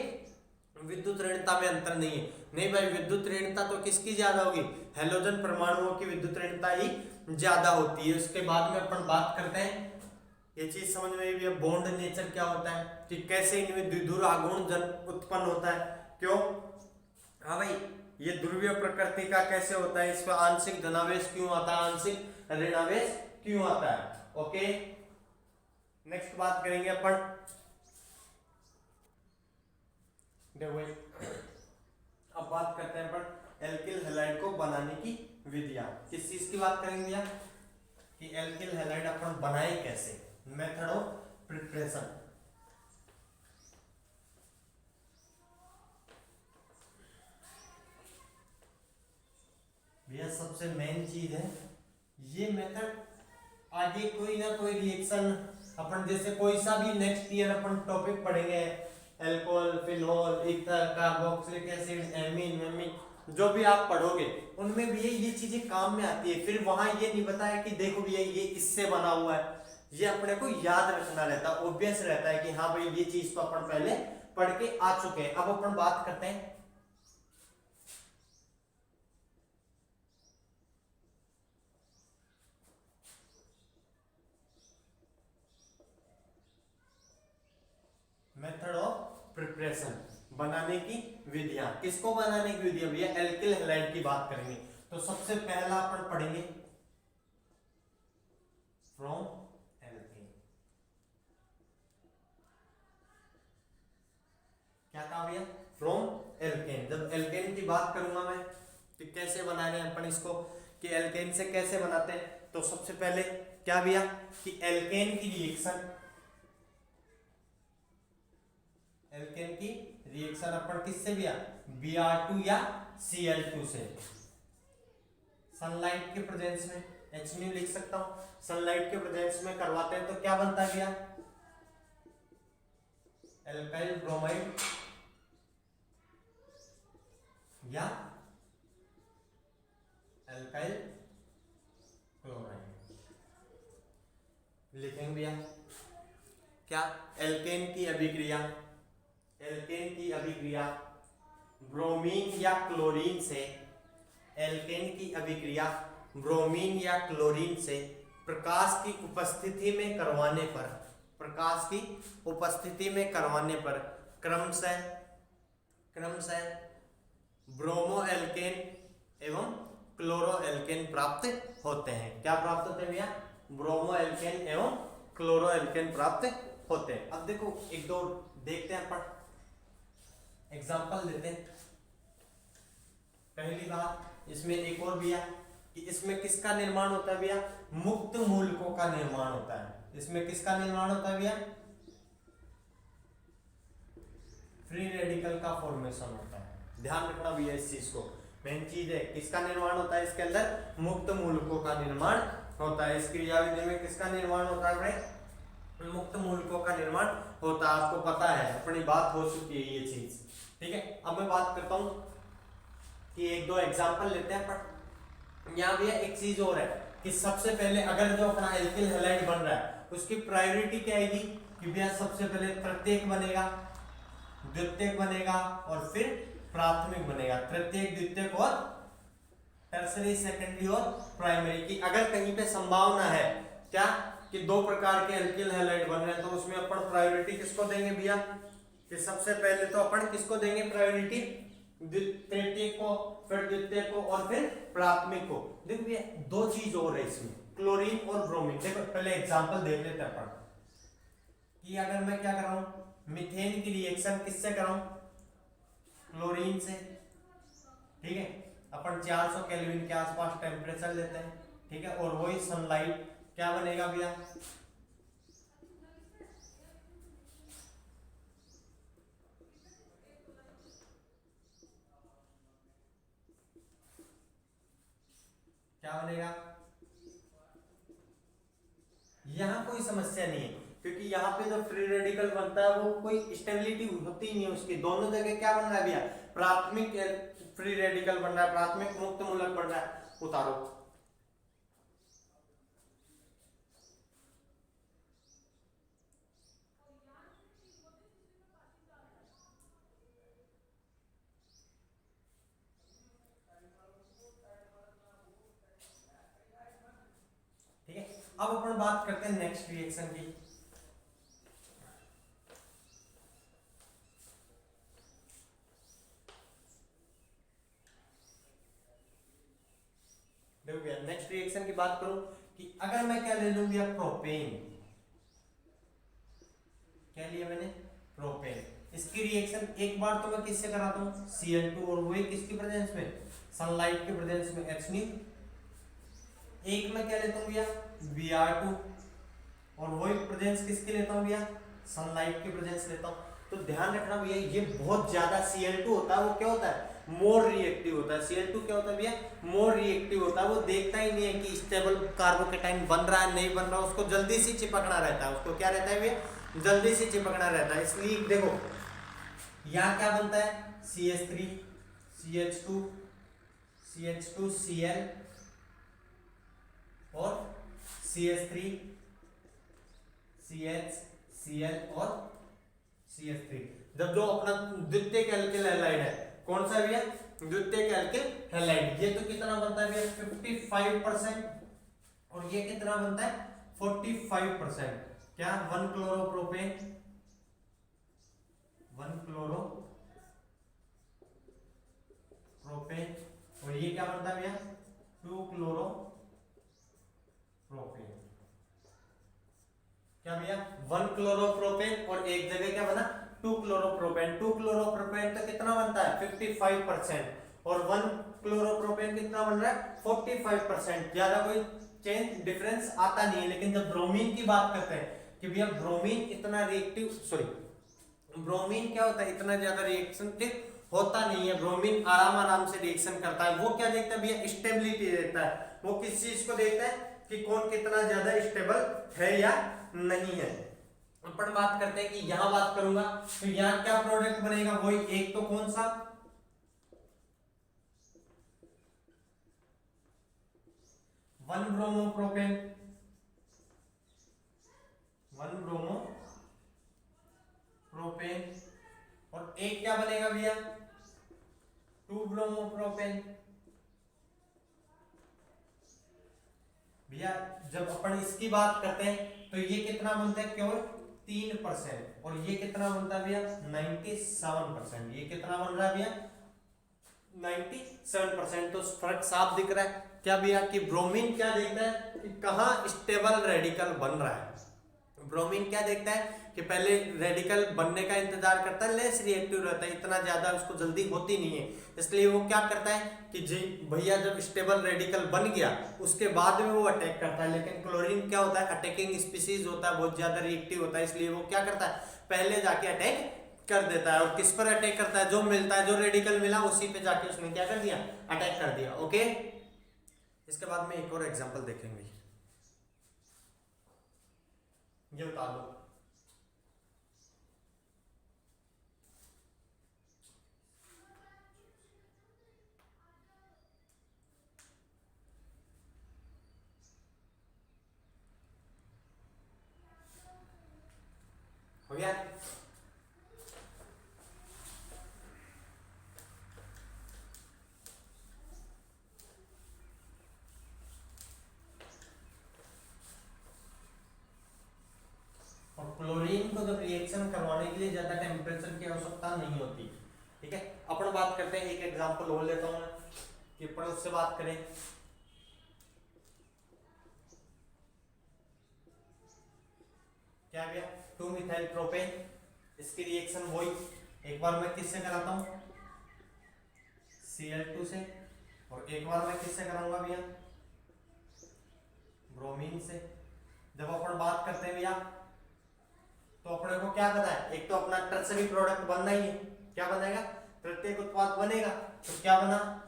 विद्युत ऋणता में अंतर नहीं है। नहीं भाई, विद्युत ऋणता तो किसकी ज्यादा होगी, हेलोजन परमाणुओं की विद्युत ऋणता ही ज्यादा होती है। उसके बाद में अपन बात करते हैं, ये चीज समझ में भी, बॉन्ड नेचर क्या होता है, कि कैसे इनमें द्विध्रुव आघूर्ण उत्पन्न होता है, क्यों। हाँ भाई, ये ध्रुवीय प्रकृति का कैसे होता है, इसमें आंशिक धनावेश क्यों आता है, आंशिक ऋणावेश क्यों आता है। ओके, नेक्स्ट बात करेंगे अपन, अब बात करते हैं अपन एल्किल हैलाइड को बनाने की विधियां। किस चीज की बात करेंगे भैया, कि एल्किल हैलाइड अपन बनाए कैसे, मेथड ऑफ प्रिपरेशन। भैया सबसे मेन चीज है ये मेथड, आगे कोई ना कोई रिएक्शन अपन, जैसे कोई सा भी नेक्स्ट ईयर अपन टॉपिक पढ़ेंगे, alcohol, phenol, ether, carboxylic acid, amine, वेमीन, जो भी आप पढ़ोगे उनमें भी ये चीजें काम में आती है। फिर वहां ये नहीं बताया कि देखो भैया ये इससे बना हुआ है, ये अपने को याद रखना रहता है, ऑब्वियस रहता है कि हाँ भाई ये चीज तो अपन पहले पढ़ के आ चुके हैं। अब अपन बात करते हैं मेथड ऑफ प्रिपरेशन, बनाने की विधियां। किसको बनाने की विधियां भैया, एल्किल हैलाइड की बात करेंगे। तो सबसे पहला अपन पढ़ेंगे फ्रॉम एल्केन। क्या कहा भैया, फ्रॉम एल्केन। जब एल्केन की बात करूंगा मैं कि कैसे बनाने अपन इसको, कि एल्केन से कैसे बनाते हैं, तो सबसे पहले क्या भैया, कि एल्केन की रिएक्शन, एल्केन की रिएक्शन अपन किससे भैया, Br2 या Cl2 से। सनलाइट के प्रेजेंस में, HNu लिख सकता हूं, सनलाइट के प्रेजेंस में करवाते हैं तो क्या बनता है भैया, एल्काइल ब्रोमाइड या एल्काइल क्लोराइड लिखेंगे भैया। क्या, एल्केन की अभिक्रिया, एल्केन की अभिक्रिया ब्रोमीन या क्लोरीन से, एल्केन की अभिक्रिया ब्रोमीन या क्लोरीन से प्रकाश की उपस्थिति में करवाने पर, प्रकाश की उपस्थिति में करवाने पर क्रमशः ब्रोमो एल्केन एवं क्लोरो एल्केन प्राप्त होते हैं। क्या प्राप्त होते हैं भैया, ब्रोमो एल्केन एवं क्लोरो एल्केन प्राप्त होते हैं। अब देखो एक दो देखते हैं अपन, एग्जाम्पल लेते हैं। पहली बात इसमें एक और भैया, कि इसमें किसका निर्माण होता है भैया, मुक्त मूलकों का निर्माण होता है। इसमें किसका निर्माण होता है भैया, फ्री रेडिकल का फॉर्मेशन होता है। ध्यान रखना भैया इस चीज को, मेन चीज है, किसका निर्माण होता है इसके अंदर, मुक्त मूलकों का निर्माण होता है। इस क्रियाविधि में किसका निर्माण होता है भाई, मुक्त मूलकों का निर्माण होता है। आपको पता है, अपनी बात हो चुकी है ये चीज, ठीक है। अब मैं बात करता हूं कि एक दो एग्जांपल लेते हैं अपन। यहाँ भी एक चीज और है कि सबसे पहले अगर जो अपना एल्किल हैलाइड बन रहा है उसकी प्रायोरिटी क्या आएगी, कि भैया सबसे पहले तृतीयक बनेगा, द्वितीयक बनेगा और फिर प्राथमिक बनेगा। तृतीयक, द्वितीयक और टर्सरी, सेकेंडरी और प्राइमरी की अगर कहीं पे संभावना है क्या, कि दो प्रकार के एल्किल हैलाइड बन रहे हैं, तो उसमें अपन प्रायोरिटी किसको देंगे भैया, कि सबसे पहले तो अपन किसको देंगे प्रायोरिटी, तृतीय को, फिर द्वितीय को और फिर प्राथमिक को। देखो भैया दो चीज और है इसमें, क्लोरीन और ब्रोमीन। देखो पहले एग्जांपल देख लेते हैं अपन, कि अगर मैं क्या कर रहा हूं, मीथेन की रिएक्शन किससे कर रहा हूं, क्लोरीन से। ठीक है, अपन 400 केल्विन के आसपास टेम्परेचर लेते हैं। ठीक है, और वही सनलाइट क्या बनेगा भैया, क्या बनेगा। यहाँ कोई समस्या नहीं है, क्योंकि यहाँ पे जो फ्री रेडिकल बनता है वो कोई स्टेबिलिटी होती ही नहीं है उसकी। दोनों जगह क्या बन रहा है भैया, प्राथमिक फ्री रेडिकल बन रहा है, प्राथमिक मुक्त मूलक बन रहा है। उतारो। ठीक है, अब अपन बात करते हैं नेक्स्ट रिएक्शन की। देखो भैया, नेक्स्ट रिएक्शन की बात करूं कि अगर मैं क्या ले लूं भैया, प्रोपेन। क्या लिया मैंने, प्रोपेन। इसकी रिएक्शन एक बार तो मैं किससे कराता हूं, Cl2, और वही किसकी प्रेजेंस में, सनलाइट के प्रेजेंस में, H। एक मैं क्या लेता हूं भैया, Br2, और वही प्रेजेंस किसकी लेता हूं भैया, सनलाइट की प्रेजेंस लेता हूं। तो ध्यान रखना भैया, ये बहुत ज्यादा Cl2 होता है, वो क्या होता है, मोर रिएक्टिव होता है। Cl2 क्या होता है भैया, मोर रिएक्टिव होता है। वो देखता ही नहीं है कि स्टेबल कार्बोकेटाइन बन रहा है नहीं बन रहा, उसको जल्दी से चिपकना रहता है। उसको क्या रहता है भैया, जल्दी से चिपकना रहता है। इसलिए देखो यहाँ क्या बनता है, CH3 CH2 CH2 Cl और CH3 CH Cl और CH3। जब जो अपना द्वितीयक एल्किल हैलाइड है, कौन सा भैया, द्वितीयक एल्किल हैलाइड, ये तो कितना बनता है भैया, 55%, और ये कितना बनता है, 45%। क्या, 1 क्लोरोप्रोपेन, 1 क्लोरोप्रोपेन, और ये क्या बनता है भैया, 2 क्लोरोप्रोपेन। क्या भैया, 1 क्लोरोप्रोपेन, और एक जगह क्या बना, 2 क्लोरोप्रोपेन। 2 क्लोरोप्रोपेन तो कितना बनता है, 55%, और 1 क्लोरोप्रोपेन कितना बन रहा है, 45%। ज्यादा कोई चेंज डिफरेंस आता नहीं है। लेकिन जब ब्रोमीन की बात करते हैं कि भैया ब्रोमीन इतना रिएक्टिव, सॉरी, ब्रोमीन क्या होता है, इतना ज्यादा रिएक्शन होता नहीं है। ब्रोमीन आराम आराम से रिएक्शन करता है। वो क्या देखता है भैया, स्टेबिलिटी देखता है। वो किस चीज को देखता है कि कौन कितना ज्यादा स्टेबल है या नहीं है। अपन बात करते हैं कि यहां बात करूंगा तो यहां क्या प्रोडक्ट बनेगा, वही एक तो कौन सा, 1 ब्रोमोप्रोपेन, 1 ब्रोमोप्रोपेन, और एक क्या बनेगा भैया, 2 ब्रोमोप्रोपेन। भैया जब अपन इसकी बात करते हैं तो ये कितना बनता है, केवल 3%, और ये कितना बनता है भैया, 97%। ये कितना बन रहा है भैया, 97%। तो फर्क साफ दिख रहा है क्या भैया, कि ब्रोमीन क्या देखता है कि कहाँ स्टेबल रेडिकल बन रहा है। ब्रोमीन क्या देखता है कि पहले रेडिकल बनने का इंतजार करता है, लेस रिएक्टिव रहता है, इतना ज्यादा उसको जल्दी होती नहीं है। इसलिए वो क्या करता है कि जी भैया जब स्टेबल रेडिकल बन गया उसके बाद में वो अटैक करता है। लेकिन क्लोरीन क्या होता है, अटैकिंग स्पीसीज होता है, बहुत ज्यादा रिएक्टिव होता है। इसलिए वो क्या करता है, पहले जाके अटैक कर देता है। और किस पर अटैक करता है, जो मिलता है, जो रेडिकल मिला उसी पे जाके उसने क्या कर दिया, अटैक कर दिया। ओके, इसके बाद में एक और एग्जांपल देखेंगे, ये बता दो। हो गया, और क्लोरीन को जब रिएक्शन करवाने के लिए ज्यादा टेम्परेचर की आवश्यकता नहीं होती। ठीक है, अपन बात करते हैं, एक एग्जांपल और लेता हूं मैं कि अपन उससे बात करें। 1 क्या भैया 2 मिथाइल प्रोपेन, इसकी रिएक्शन वही एक बार मैं किससे कराता हूँ Cl2 से, और एक बार मैं किससे कराऊंगा भैया ब्रोमीन से। जब अपन बात करते हैं भैया तो अपने को क्या पता है, एक तो अपना टर्सरी प्रोडक्ट बनना ही है, क्या बनेगा प्रत्येक उत्पाद बनेगा, तो क्या बना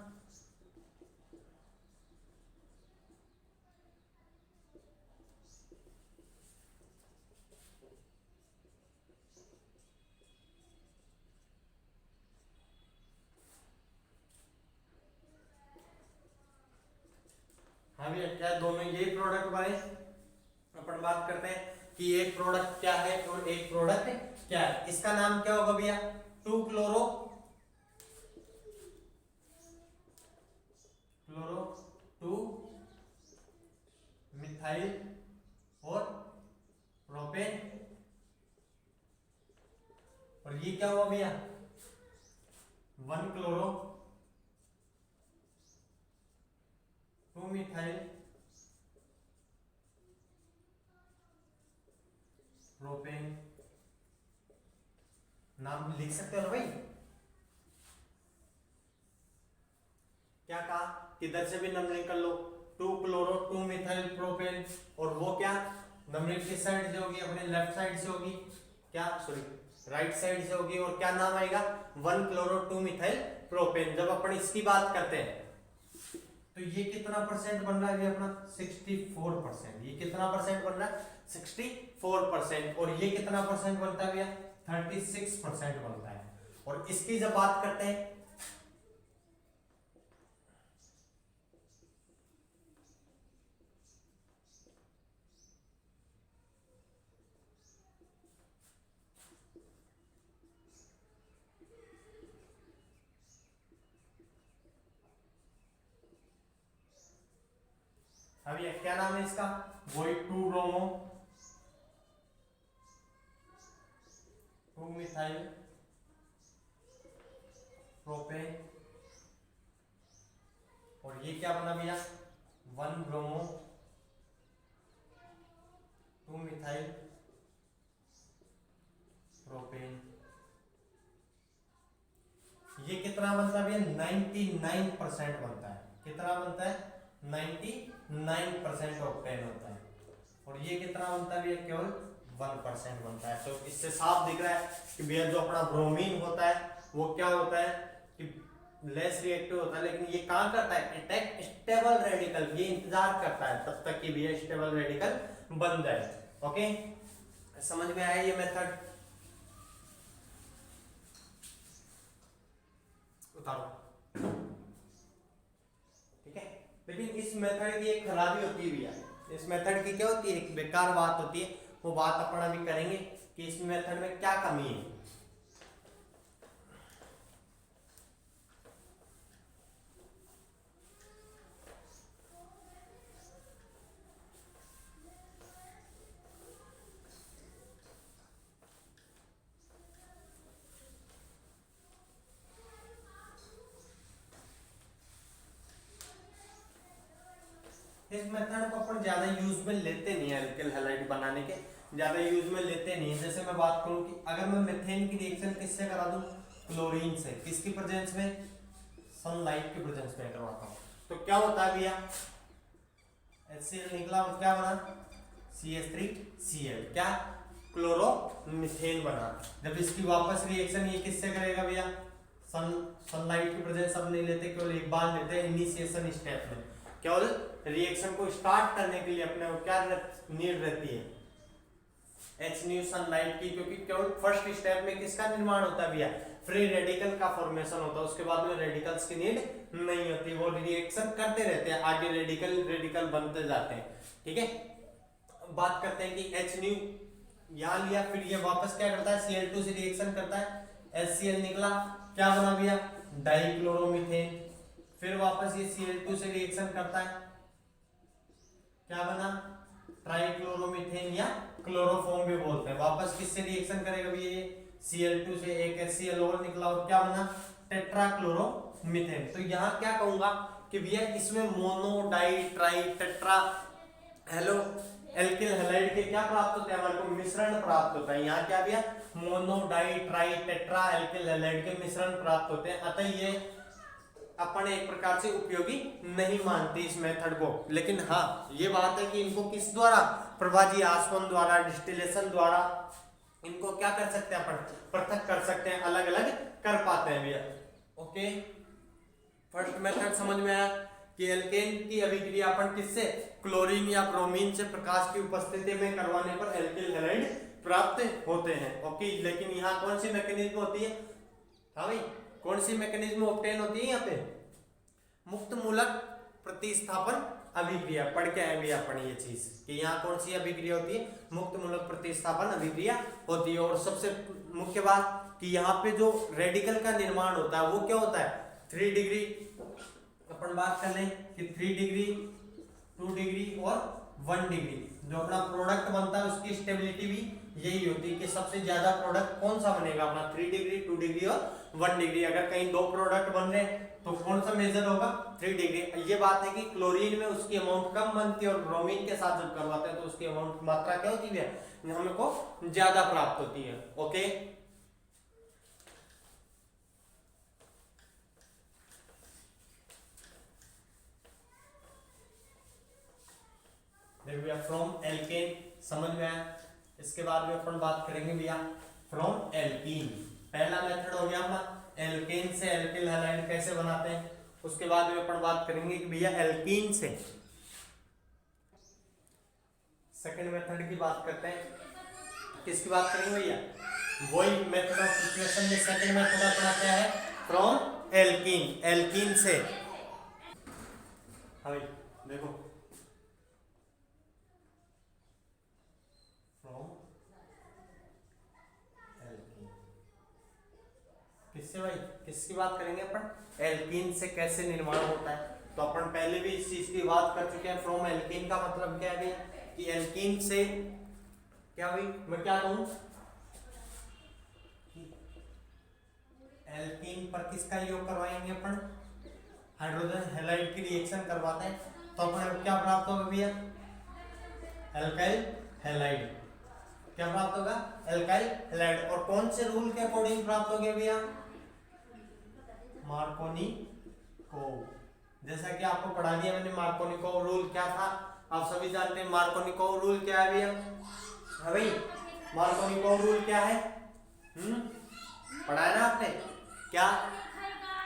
हाँ भैया क्या दोनों यही प्रोडक्ट बने। अपन बात करते हैं कि एक प्रोडक्ट क्या है और एक प्रोडक्ट क्या है, इसका नाम क्या होगा भैया 2 क्लोरो 2 मिथाइल और प्रोपेन, और ये क्या हुआ भैया 1 क्लोरो 2 मिथाइल प्रोपेन। नाम लिख सकते हो ना भाई, क्या कहा किधर से भी नंबरिंग कर लो 2 क्लोरो 2 मिथाइल प्रोपेन, और वो क्या नंबरिंग किस साइड से होगी अपने लेफ्ट साइड से होगी, क्या सॉरी राइट साइड से होगी, और क्या नाम आएगा 1 क्लोरो 2 मिथाइल प्रोपेन। जब अपन इसकी बात करते हैं तो ये कितना परसेंट बन रहा है अपना 64%, ये कितना परसेंट बन रहा है 64%, और ये कितना परसेंट बनता है भैया 36% बनता है। और इसकी जब बात करते हैं अब ये क्या नाम है इसका वही 2 ब्रोमो 2 मिथाइल प्रोपेन, और ये क्या बना भैया 1 ब्रोमो 2 मिथाइल प्रोपेन। ये कितना बनता है भैया 99% बनता है, कितना बनता है 99% ऑक्टेन होता है, और ये कितना बनता है भैया केवल 1% बनता है। तो इससे साफ दिख रहा है कि भैया जो अपना ब्रोमीन होता है वो क्या होता है कि लेस रिएक्टिव होता है, लेकिन ये कहां करता है अटैक स्टेबल रेडिकल, ये इंतजार करता है तब तक कि भैया स्टेबल रेडिकल बन जाए। ओके समझ में आया ये मेथड, उतारो ठीक है। लेकिन इस मेथड की एक खराबी होती है भैया, इस मेथड की क्या होती है एक बेकार बात होती है, वो बात अपन अभी करेंगे कि इस मेथड में क्या कमी है। इस मेथड को अपन ज्यादा यूज में लेते नहीं है, एल्किल हैलाइड बनाने के ज्यादा यूज में लेते नहीं है। जैसे मैं बात करूं कि अगर मैं मीथेन की रिएक्शन किससे करा दूं क्लोरीन से, किसकी प्रेजेंस में सनलाइट की प्रेजेंस में करवाता हूं, तो क्या होता है भैया HCl निकला और क्या बना CH3Cl, क्या क्लोरोमीथेन बना। जब इसकी वापस रिएक्शन ये किससे करेगा भैया सनलाइट की प्रेजेंस अब नहीं लेते, केवल एक बार लेते हैं इनिशिएशन स्टेप में, केवल रिएक्शन को स्टार्ट करने के लिए अपने को क्या नीड रहती है एच न्यू सनलाइट की, क्योंकि केवल फर्स्ट स्टेप में किसका निर्माण होता है भैया फ्री रेडिकल का फॉर्मेशन होता है, उसके बाद में रेडिकल्स की नीड नहीं होती, वो रिएक्शन करते रहते हैं आगे रेडिकल बनते जाते हैं। ठीक है बात करते हैं कि एच न्यू यहां लिया, फिर ये वापस क्या करता है Cl2 से रिएक्शन करता है, HCl निकला क्या बना भैया डाइक्लोरोमीथेन, फिर वापस ये Cl2 से रिएक्शन करता है क्या बना ट्राइक्लोरोमीथेन या क्लोरोफॉर्म भी बोलते हैं, वापस किससे रिएक्शन करेगा भैया ये Cl2 से एक HCl और निकला और क्या बना टेट्राक्लोरोमीथेन। तो यहाँ क्या कहूंगा कि भैया इसमें mono di tri tetra hello alkyl halide के क्या प्राप्त होते हैं, हमारे को मिश्रण प्राप्त होता है। यहाँ क्या दिया, mono di tri tetra alkyl halide के मिश्रण प्राप्त होते हैं। अतः ये अपन एक प्रकार से उपयोगी नहीं मानते इस मेथड को। लेकिन हाँ ये बात है कि इनको किस द्वारा, प्रभाजी आसवन द्वारा, डिस्टिलेशन द्वारा इनको क्या कर सकते हैं, अपन पृथक कर सकते हैं, अलग अलग कर पाते हैं भैया। ओके, फर्स्ट मेथड समझ में आया कि एल्केन की अभिक्रिया अपन किससे, क्लोरीन या ब्रोमीन से प्रकाश की उपस्थिति में करवाने पर एल्किल हैलाइड प्राप्त होते हैं। ओके, लेकिन यहाँ कौन सी मैकेनिज्म होती है, हाँ भाई कौन सी मैकेनिज्म ऑब्टेन होती है यहाँ पे, मुक्त मूलक प्रतिस्थापन अभिक्रिया। पढ़ के आए भी अपन ये चीज कि यहाँ कौन सी अभिक्रिया होती है, मुक्त मूलक प्रतिस्थापन अभिक्रिया होती है। और सबसे मुख्य बात कि यहाँ पे जो रेडिकल का निर्माण होता है वो क्या होता है, 3 डिग्री, अपन बात कर लें कि 3 डिग्री, 2 डिग्री और 1 डिग्री जो अपना प्रोडक्ट बनता है उसकी स्टेबिलिटी भी यही होती है कि सबसे ज्यादा प्रोडक्ट कौन सा बनेगा अपना, 3 डिग्री, 2 डिग्री और 1 डिग्री। अगर कहीं 2 प्रोडक्ट बन रहे हैं तो कौन सा मेजर होगा, 3 डिग्री। ये बात है कि क्लोरीन में उसकी अमाउंट कम बनती है और ब्रोमीन के साथ जब करवाते हैं तो उसकी अमाउंट मात्रा क्या होती है, हमको ज्यादा प्राप्त होती है। ओके, भैया फ्रॉम एल्केन समझ में आया। इसके बाद में अपन बात करेंगे भैया फ्रॉम एल्कीन। पहला मेथड हो गया अपना एल्केन से एल्किल हैलाइड कैसे बनाते हैं। उसके बाद में अपन बात करेंगे कि भैया एल्कीन से सेकंड मेथड की बात करते हैं। किसकी बात करेंगे भैया, वही मेथड ऑफ प्रिपरेशन में सेकंड मेथड अपना क्या है, फ्रॉम एल्कीन, एल्कीन से। हाँ भाई देखो किससे भाई, किसकी बात करेंगे अपन, एल्कीन से कैसे निर्माण होता है। तो अपन पहले भी इस चीज की बात कर चुके हैं। फ्रॉम एल्कीन का मतलब क्या है कि एल्कीन से क्या भाई, मैं क्या कहूं, एल्कीन पर किसका योग करवाएंगे अपन, हाइड्रोजन हैलाइड की रिएक्शन करवाते हैं तो अपन क्या प्राप्त होगा भैया, एल्काइल हैलाइड। क्या प्राप्त होगा, एल्काइल हैलाइड। और कौन से रूल के अकॉर्डिंग प्राप्त हो गया भैया, मार्कोनिकोव। जैसा कि आपको पढ़ा दिया मैंने, मार्कोनिकोव रूल क्या था आप सभी जानते हैं। मार्कोनिकोव रूल क्या है भैया, हाँ भाई मार्कोनिकोव रूल क्या है, पढ़ा है ना आपने, क्या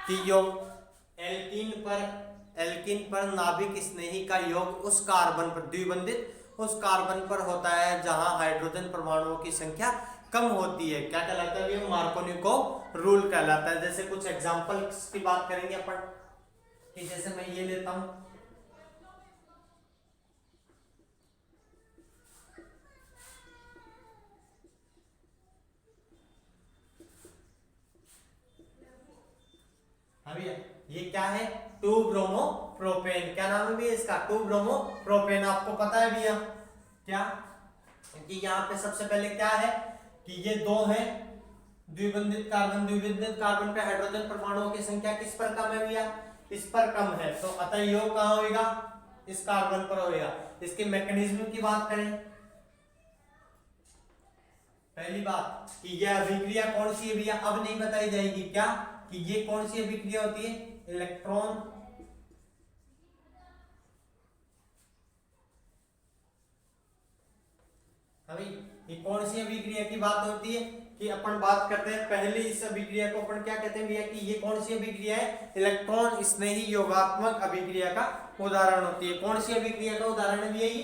कि योग एल्कीन पर नाभिक स्नेही का योग उस कार्बन पर, द्विबंधित उस कार्बन पर होता है जहां हाइड्रोजन परमाणुओं की संख्या कम होती है। क्या कहलाता है ये, मार्कोनिकोव रूल कहलाता है। जैसे कुछ एग्जांपल्स की बात करेंगे अपन कि जैसे मैं ये लेता हूं, अभी ये क्या है, 2 ब्रोमो प्रोपेन। क्या नाम है भैया इसका, 2 ब्रोमो प्रोपेन। आपको पता है भैया क्या कि यहाँ पे सबसे पहले क्या है कि ये 2 है द्विबंधित कार्बन, द्विबंधित कार्बन पे हाइड्रोजन परमाणुओं की संख्या किस पर कम है भैया, इस पर कम है। तो अतः योग कहां होगा, इस कार्बन पर होगा। इसके मैकेनिज्म की बात करें, पहली बात कि यह अभिक्रिया कौन सी है भैया, अब नहीं बताई जाएगी। क्या कि ये कौन सी अभिक्रिया होती है, इलेक्ट्रॉन अभी ये कौन सी अभिक्रिया की बात होती है कि अपन बात करते हैं पहले इस अभिक्रिया को अपन क्या कहते हैं भैया कि ये कौन सी अभिक्रिया है, इलेक्ट्रॉन स्नेही योगात्मक अभिक्रिया का उदाहरण होती है। कौन सी अभिक्रिया का उदाहरण है भैया, ये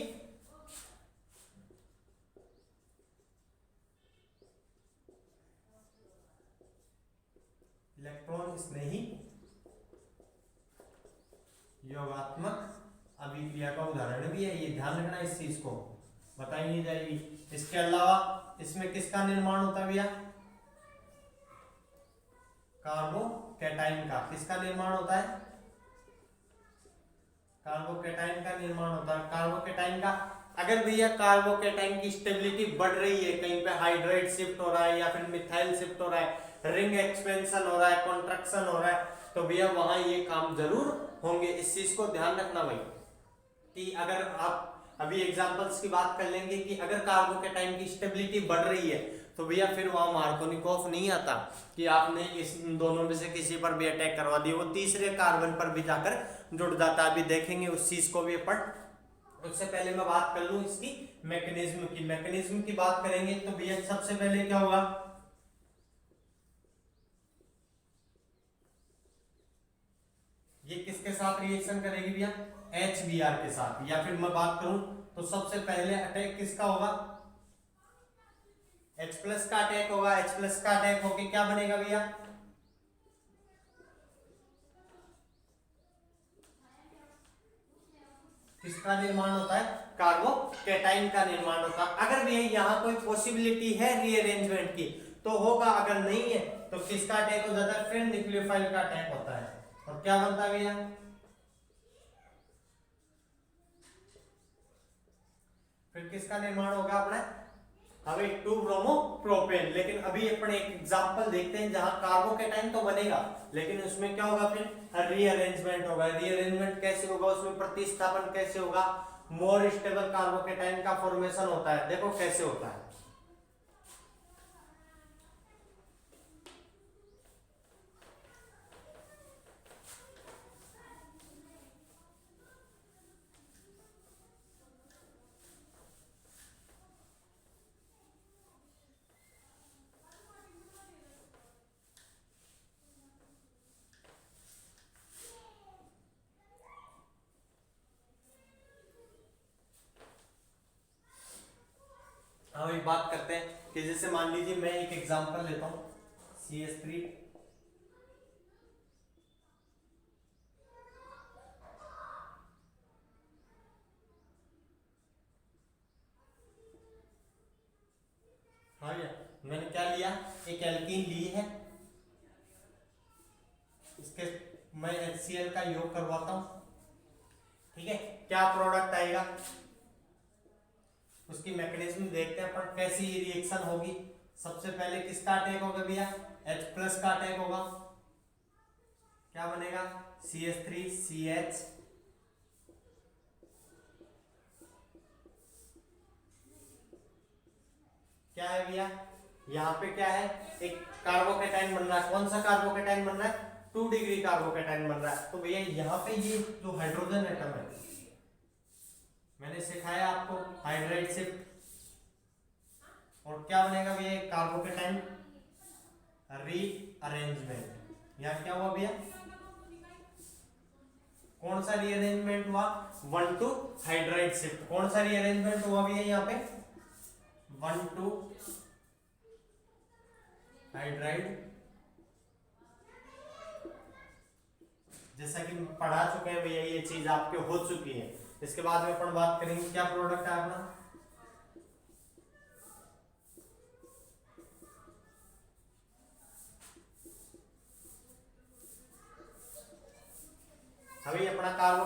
इलेक्ट्रॉन स्नेही योगात्मक अभिक्रिया का उदाहरण भी है। ये ध्यान रखना, इस चीज को बताई नहीं जाएगी। इसके अलावा इसमें किसका निर्माण होता है भैया, कार्बोकैटाइन का। किसका निर्माण होता है, कार्बोकैटाइन का निर्माण होता है। कार्बोकैटाइन का अगर भैया कार्बोकैटाइन की स्टेबिलिटी बढ़ रही है, कहीं पे हाइड्राइड शिफ्ट हो रहा है या फिर मिथाइल शिफ्ट हो रहा है, रिंग एक्सपेंशन हो रहा है, कॉन्ट्रैक्शन हो रहा है, तो भैया वहां ये काम जरूर होंगे। इस चीज को ध्यान रखना भाई कि अगर आप अभी एग्जांपल्स की बात कर लेंगे कि अगर कार्बोकेटाइन की स्टेबिलिटी बढ़ रही है तो भैया फिर वहां मार्कोनिकोव नहीं आता कि आपने इस दोनों में से किसी पर भी अटैक करवा दिया, वो तीसरे कार्बन पर भी जाकर जुड़ जाता है। अभी देखेंगे उस चीज को भी अपन। उससे पहले मैं बात कर लूं इसकी मैकेनिज्म की बात करेंगे तो भैया सबसे पहले क्या होगा, ये किसके साथ रिएक्शन करेगी भैया, HBr के साथ। या फिर मैं बात करूं तो सबसे पहले अटैक किसका होगा, H प्लस का अटैक होगा। H प्लस का अटैक होके क्या बनेगा भैया, किसका निर्माण होता है, कार्बोकेटाइन का निर्माण होता है। अगर भैया यहाँ कोई पॉसिबिलिटी है रीअरेंजमेंट की तो होगा, अगर नहीं है तो किसका अटैक हो जाता है, फिर न्यूक्लियोफाइल का अटैक होता है। और क्या बनता है भैया, फिर किसका निर्माण होगा अपना, अभी 2 ब्रोमो प्रोपेन। लेकिन अभी अपने एक एग्जांपल देखते हैं जहां कार्बोकेटाइन तो बनेगा लेकिन उसमें क्या होगा, फिर रीअरेंजमेंट होगा। रीअरेंजमेंट कैसे होगा, उसमें प्रतिस्थापन कैसे होगा, मोर स्टेबल कार्बोकेटाइन का फॉर्मेशन होता है। देखो कैसे होता है, हम एक बात करते हैं कि जैसे मान लीजिए मैं एक एग्जांपल लेता हूं, CH3 हाँ भैया, मैंने क्या लिया, एक एल्कीन ली है, इसके मैं HCl का योग करवाता हूं, ठीक है। क्या प्रोडक्ट आएगा, उसकी मैकेनिज्म देखते हैं अपन कैसी रिएक्शन होगी। सबसे पहले किसका अटैक होगा भैया, H प्लस का अटैक होगा। क्या बनेगा, CH3CH क्या है भैया, यहाँ पे क्या है, एक कार्बोकेटाइन बन रहा है। कौन सा कार्बोकेटाइन बन रहा है, 2 डिग्री कार्बोकेटाइन बन रहा है। तो भैया यहाँ पे ये जो हाइड्रोजन एटम है, मैंने सिखाया आपको हाइड्राइड शिफ्ट, और क्या बनेगा भैया, कार्बोकेटाइन रीअरेंजमेंट। यहाँ क्या हुआ भैया, कौन सा रीअरेंजमेंट हुआ, 1 to हाइड्राइड शिफ्ट। कौन सा रीअरेंजमेंट हुआ भैया यहाँ पे, 1 to हाइड्राइड। जैसा कि पढ़ा चुके हैं भैया, ये चीज आपके हो चुकी है। इसके बाद में अपन बात करेंगे क्या प्रोडक्ट है अपना, अभी अपना कार्बो